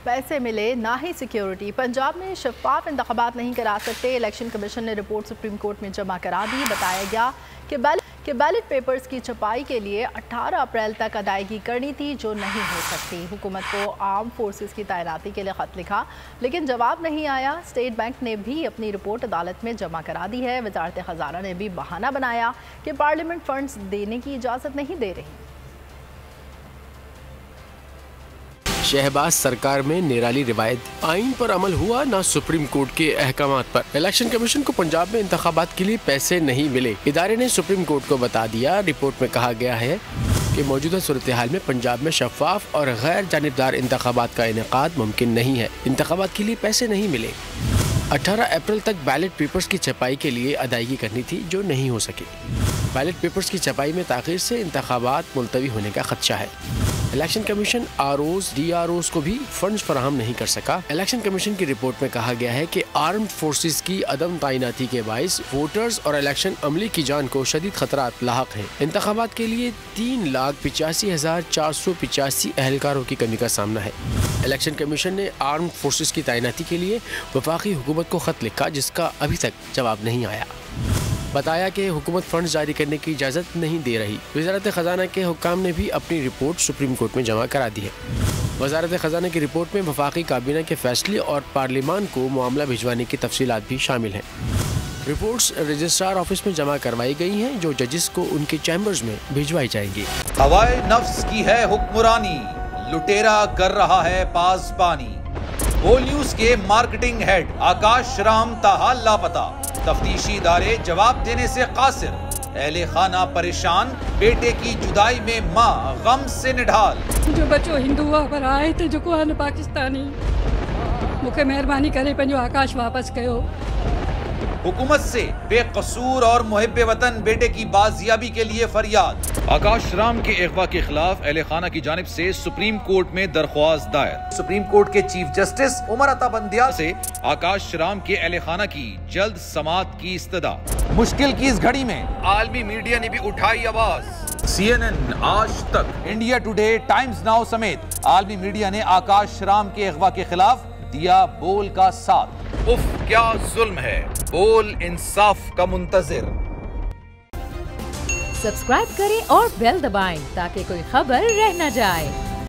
पैसे मिले ना ही सिक्योरिटी। पंजाब में शफाफ इंतखाबात नहीं करा सकते। इलेक्शन कमीशन ने रिपोर्ट सुप्रीम कोर्ट में जमा करा दी। बताया गया कि बैलेट पेपर्स की छपाई के लिए 18 अप्रैल तक अदायगी करनी थी, जो नहीं हो सकती। हुकूमत को आर्म फोर्सेस की तैनाती के लिए ख़त लिखा, लेकिन जवाब नहीं आया। स्टेट बैंक ने भी अपनी रिपोर्ट अदालत में जमा करा दी है। वजारत ख़जाना ने भी बहाना बनाया कि पार्लियामेंट फंड्स देने की इजाज़त नहीं दे रही। शहबाज सरकार में निराली रिवायत, आइन पर अमल हुआ ना सुप्रीम कोर्ट के अहकामात पर। इलेक्शन कमीशन को पंजाब में इंतखाबात के लिए पैसे नहीं मिले। इदारे ने सुप्रीम कोर्ट को बता दिया। रिपोर्ट में कहा गया है कि मौजूदा सूरत हाल में पंजाब में शफाफ और गैर जानिबदार इंतखाबात का इनेकाद मुमकिन नहीं है। इंतखाबात के लिए पैसे नहीं मिले। 18 अप्रैल तक बैलेट पेपर्स की छपाई के लिए अदायगी करनी थी, जो नहीं हो सकी। बैलेट पेपर्स की छपाई में ताख़ीर से इंतखाबात मुलतवी होने का खदशा है। इलेक्शन कमीशन आरओज़ DROs को भी फंड्स फराहम नहीं कर सका। इलेक्शन कमीशन की रिपोर्ट में कहा गया है कि आर्म्ड फोर्सेस की अदम तैनाती के बाइस वोटर्स और इलेक्शन अमले की जान को शदीद खतरात लाहक हैं। इंतखाबात के लिए 3,85,485 अहलकारों की कमी का सामना है। इलेक्शन कमीशन ने आर्म्ड फोर्सेस की तैनाती के लिए वफाकी हुकूमत को खत लिखा, जिसका अभी तक जवाब नहीं आया। बताया कि हुकूमत फंड्स जारी करने की इजाज़त नहीं दे रही। वजारत ख़जाना के हुक्काम ने भी अपनी रिपोर्ट सुप्रीम कोर्ट में जमा करा दी है। वजारत ख़जाना की रिपोर्ट में वफाकी काबीना के फैसले और पार्लियामान को मामला भिजवाने की तफसीलात भी शामिल हैं। रिपोर्ट्स रजिस्ट्रार ऑफिस में जमा करवाई गई हैं, जो जजिस को उनके चैम्बर्स में भिजवाई जाएंगी। हवाए नफ्स की है हुक्मरानी, लुटेरा कर रहा है पासबानी। बोल न्यूज के मार्केटिंग हेड आकाश राम ताहा लापता। तफ्तीशी इदारे जवाब देने से कासिर। अहले खाना परेशान, बेटे की जुदाई में माँ गम से निढाल। जो बच्चो हिंदू हुआ पर आए थे जो को पाकिस्तानी, मुझे मेहरबानी करे पंजो आकाश वापस कयो। हुकूमत से बेकसूर और मुहिब्बे वतन बेटे की बाजियाबी के लिए फरियाद। आकाश राम के अगवा के खिलाफ अहले खाना की जानिब से सुप्रीम कोर्ट में दरख्वास्त दायर। सुप्रीम कोर्ट के चीफ जस्टिस उमर अता बंदियाल से आकाश राम के अहले खाना की जल्द समाअत की इस्तदा। मुश्किल की इस घड़ी में आलमी मीडिया ने भी उठाई आवाज। CNN, आज तक, इंडिया टुडे, टाइम्स नाउ समेत आलमी मीडिया ने आकाश राम के अगवा के खिलाफ दिया बोल का साथ। उफ क्या जुल्म है, बोल इंसाफ का मुंतजिर। सब्सक्राइब करें और बेल दबाएं ताकि कोई खबर रह न जाए।